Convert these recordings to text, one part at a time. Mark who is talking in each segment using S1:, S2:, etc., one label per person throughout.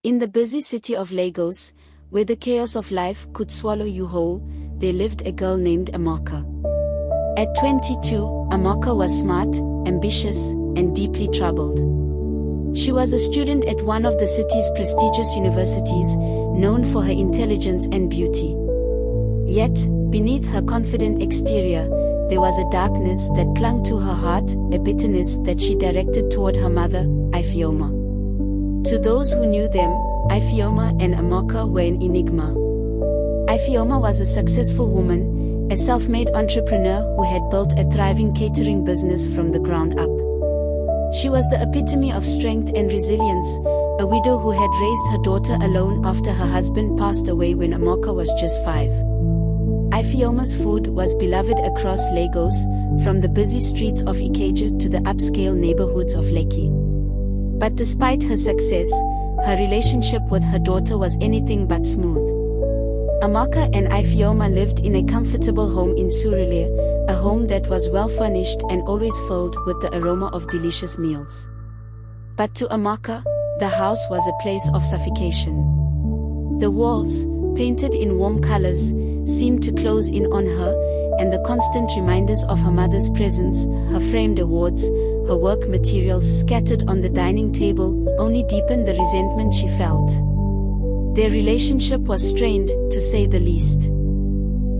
S1: In the busy city of Lagos, where the chaos of life could swallow you whole, there lived a girl named Amaka. At 22, Amaka was smart, ambitious, and deeply troubled. She was a student at one of the city's prestigious universities, known for her intelligence and beauty. Yet, beneath her confident exterior, there was a darkness that clung to her heart, a bitterness that she directed toward her mother, Ifeoma. To those who knew them, Ifeoma and Amaka were an enigma. Ifeoma was a successful woman, a self-made entrepreneur who had built a thriving catering business from the ground up. She was the epitome of strength and resilience, a widow who had raised her daughter alone after her husband passed away when Amaka was just 5. Ifeoma's food was beloved across Lagos, from the busy streets of Ikeja to the upscale neighborhoods of Lekki. But despite her success, her relationship with her daughter was anything but smooth. Amaka and Ifeoma lived in a comfortable home in Surulere, a home that was well furnished and always filled with the aroma of delicious meals. But to Amaka, the house was a place of suffocation. The walls, painted in warm colors, seemed to close in on her, and the constant reminders of her mother's presence, her framed awards, her work materials scattered on the dining table, only deepened the resentment she felt. Their relationship was strained, to say the least.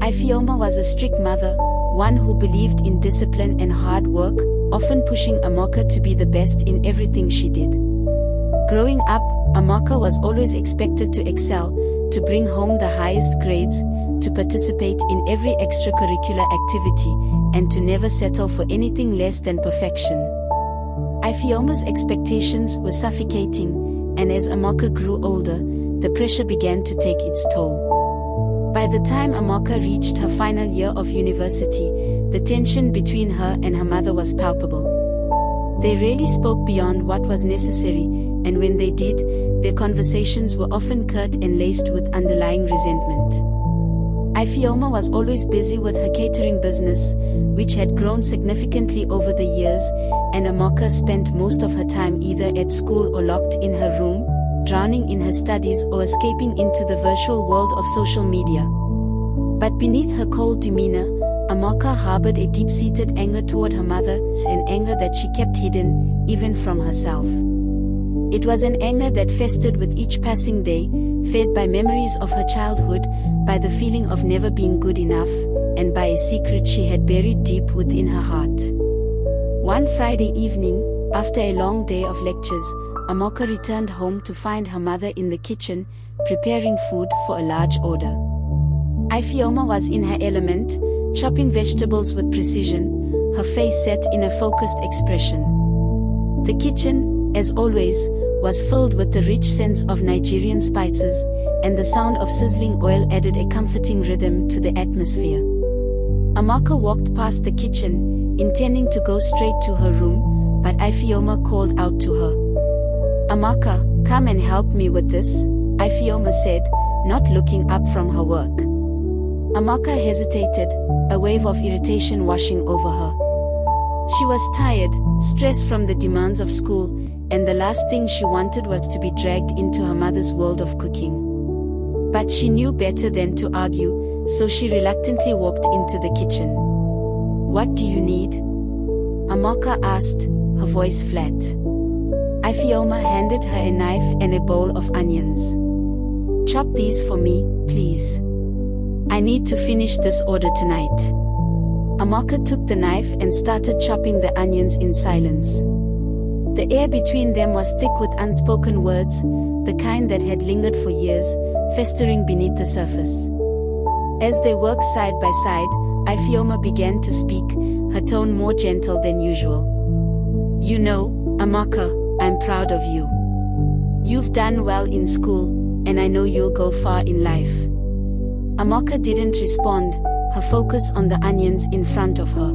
S1: Ifeoma was a strict mother, one who believed in discipline and hard work, often pushing Amaka to be the best in everything she did. Growing up, Amaka was always expected to excel, to bring home the highest grades, to participate in every extracurricular activity, and to never settle for anything less than perfection. Ifeoma's expectations were suffocating, and as Amaka grew older, the pressure began to take its toll. By the time Amaka reached her final year of university, the tension between her and her mother was palpable. They rarely spoke beyond what was necessary, and when they did, their conversations were often curt and laced with underlying resentment. Ifeoma was always busy with her catering business, which had grown significantly over the years, and Amaka spent most of her time either at school or locked in her room, drowning in her studies or escaping into the virtual world of social media. But beneath her cold demeanor, Amaka harbored a deep-seated anger toward her mother, an anger that she kept hidden, even from herself. It was an anger that festered with each passing day, fed by memories of her childhood, by the feeling of never being good enough, and by a secret she had buried deep within her heart. One Friday evening, after a long day of lectures, Amaka returned home to find her mother in the kitchen, preparing food for a large order. Ifeoma was in her element, chopping vegetables with precision, her face set in a focused expression. The kitchen, as always, was filled with the rich scents of Nigerian spices, and the sound of sizzling oil added a comforting rhythm to the atmosphere. Amaka walked past the kitchen, intending to go straight to her room, but Ifeoma called out to her. "Amaka, come and help me with this," Ifeoma said, not looking up from her work. Amaka hesitated, a wave of irritation washing over her. She was tired, stressed from the demands of school, and the last thing she wanted was to be dragged into her mother's world of cooking. But she knew better than to argue, so she reluctantly walked into the kitchen. "What do you need?" Amaka asked, her voice flat. Ifeoma handed her a knife and a bowl of onions. "Chop these for me, please. I need to finish this order tonight." Amaka took the knife and started chopping the onions in silence. The air between them was thick with unspoken words, the kind that had lingered for years, festering beneath the surface. As they worked side by side, Ifeoma began to speak, her tone more gentle than usual. "You know, Amaka, I'm proud of you. You've done well in school, and I know you'll go far in life." Amaka didn't respond, her focus on the onions in front of her.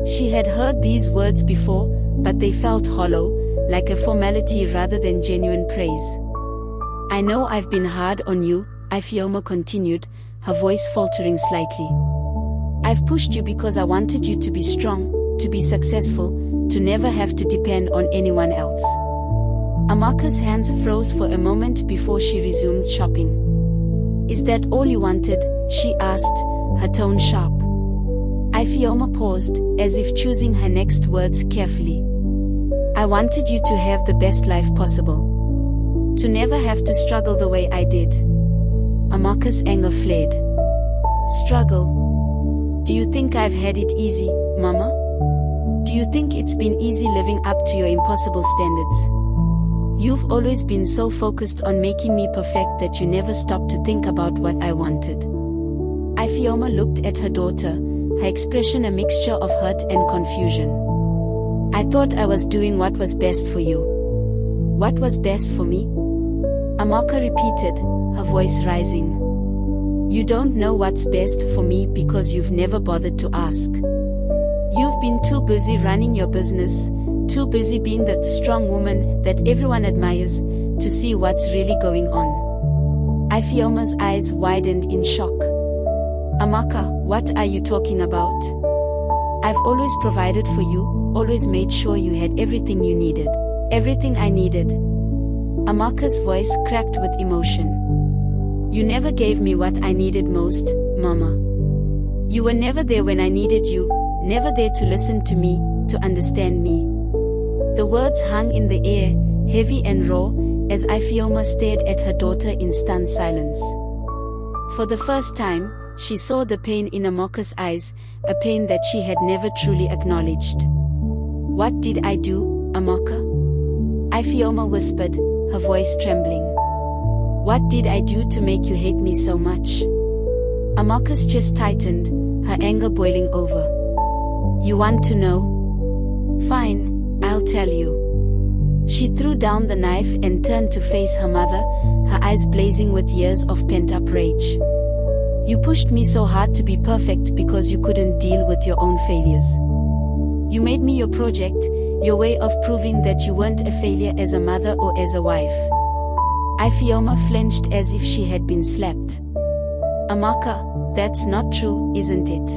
S1: She had heard these words before, but they felt hollow, like a formality rather than genuine praise. "I know I've been hard on you," Ifeoma continued, her voice faltering slightly. "I've pushed you because I wanted you to be strong, to be successful, to never have to depend on anyone else. Amaka's hands froze for a moment before she resumed chopping. "Is that all you wanted?" she asked, her tone sharp. Ifeoma paused, as if choosing her next words carefully. "I wanted you to have the best life possible. To never have to struggle the way I did." Amaka's anger flared. "Struggle? Do you think I've had it easy, Mama? Do you think it's been easy living up to your impossible standards? You've always been so focused on making me perfect that you never stopped to think about what I wanted." Ifeoma looked at her daughter, her expression a mixture of hurt and confusion. "I thought I was doing what was best for you." "What was best for me?" Amaka repeated, her voice rising. "You don't know what's best for me because you've never bothered to ask. You've been too busy running your business, too busy being that strong woman that everyone admires, to see what's really going on." Ifeoma's eyes widened in shock. "Amaka, what are you talking about? I've always provided for you, always made sure you had everything you needed. Everything I needed." Amaka's voice cracked with emotion. "You never gave me what I needed most, Mama. You were never there when I needed you, never there to listen to me, to understand me." The words hung in the air, heavy and raw, as Ifeoma stared at her daughter in stunned silence. For the first time, she saw the pain in Amaka's eyes, a pain that she had never truly acknowledged. "What did I do, Amaka?" Ifeoma whispered, her voice trembling. "What did I do to make you hate me so much?" Amaka's chest tightened, her anger boiling over. "You want to know? Fine, I'll tell you." She threw down the knife and turned to face her mother, her eyes blazing with years of pent-up rage. "You pushed me so hard to be perfect because you couldn't deal with your own failures. You made me your project, your way of proving that you weren't a failure as a mother or as a wife." Ifeoma flinched as if she had been slapped. "Amaka, that's not true, isn't it?"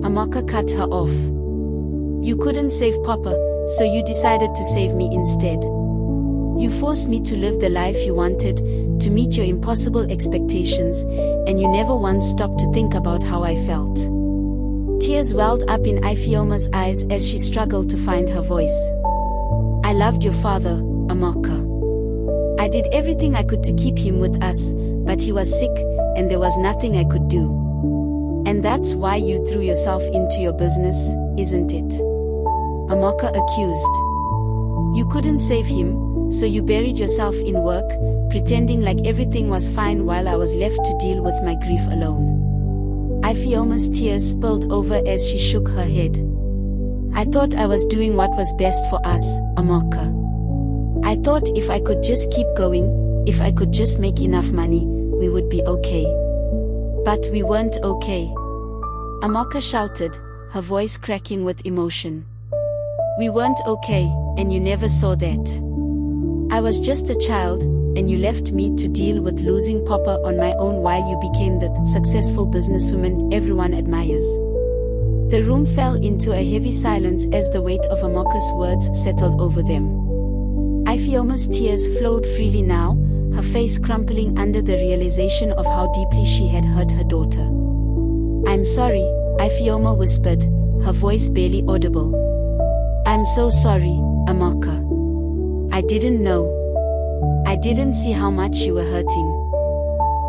S1: Amaka cut her off. "You couldn't save Papa, so you decided to save me instead. You forced me to live the life you wanted, to meet your impossible expectations, and you never once stopped to think about how I felt." Tears welled up in Ifeoma's eyes as she struggled to find her voice. "I loved your father, Amaka. I did everything I could to keep him with us, but he was sick, and there was nothing I could do. And that's why you threw yourself into your business, isn't it?" Amaka accused. "You couldn't save him, so you buried yourself in work, pretending like everything was fine while I was left to deal with my grief alone." Ifeoma's tears spilled over as she shook her head. "I thought I was doing what was best for us, Amaka. I thought if I could just keep going, if I could just make enough money, we would be okay. But we weren't okay." Amaka shouted, her voice cracking with emotion. "We weren't okay, and you never saw that. I was just a child, and you left me to deal with losing Papa on my own while you became the successful businesswoman everyone admires." The room fell into a heavy silence as the weight of Amaka's words settled over them. Ifeoma's tears flowed freely now, her face crumpling under the realization of how deeply she had hurt her daughter. "I'm sorry," Ifeoma whispered, her voice barely audible. "I'm so sorry, Amaka. I didn't know. I didn't see how much you were hurting."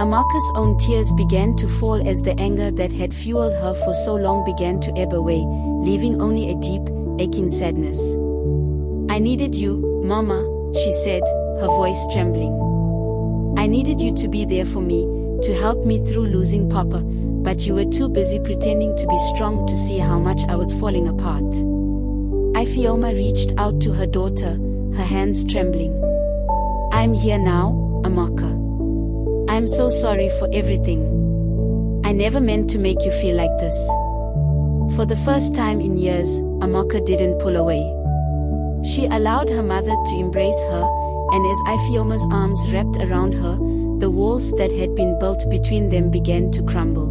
S1: Amaka's own tears began to fall as the anger that had fueled her for so long began to ebb away, leaving only a deep, aching sadness. "I needed you, Mama," she said, her voice trembling. "I needed you to be there for me, to help me through losing Papa, but you were too busy pretending to be strong to see how much I was falling apart." Ifeoma reached out to her daughter, her hands trembling. "I'm here now, Amaka. I'm so sorry for everything. I never meant to make you feel like this." For the first time in years, Amaka didn't pull away. She allowed her mother to embrace her, and as Ifeoma's arms wrapped around her, the walls that had been built between them began to crumble.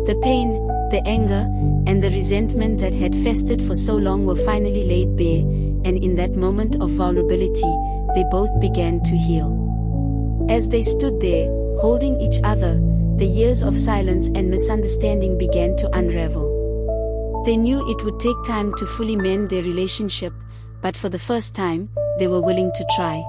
S1: The pain, the anger, and the resentment that had festered for so long were finally laid bare, and in that moment of vulnerability, they both began to heal. As they stood there, holding each other, the years of silence and misunderstanding began to unravel. They knew it would take time to fully mend their relationship, but for the first time, they were willing to try.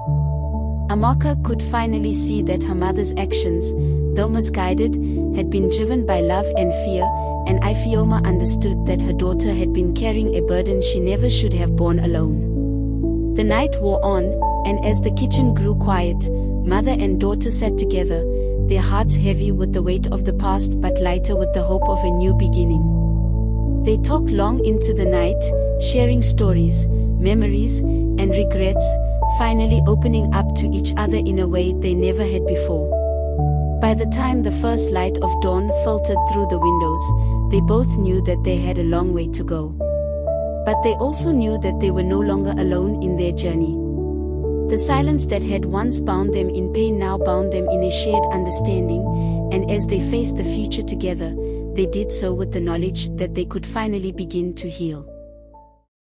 S1: Amaka could finally see that her mother's actions, though misguided, had been driven by love and fear, and Ifeoma understood that her daughter had been carrying a burden she never should have borne alone. The night wore on, and as the kitchen grew quiet, mother and daughter sat together, their hearts heavy with the weight of the past but lighter with the hope of a new beginning. They talked long into the night, sharing stories, memories, and regrets, finally opening up to each other in a way they never had before. By the time the first light of dawn filtered through the windows, they both knew that they had a long way to go. But they also knew that they were no longer alone in their journey. The silence that had once bound them in pain now bound them in a shared understanding, and as they faced the future together, they did so with the knowledge that they could finally begin to heal.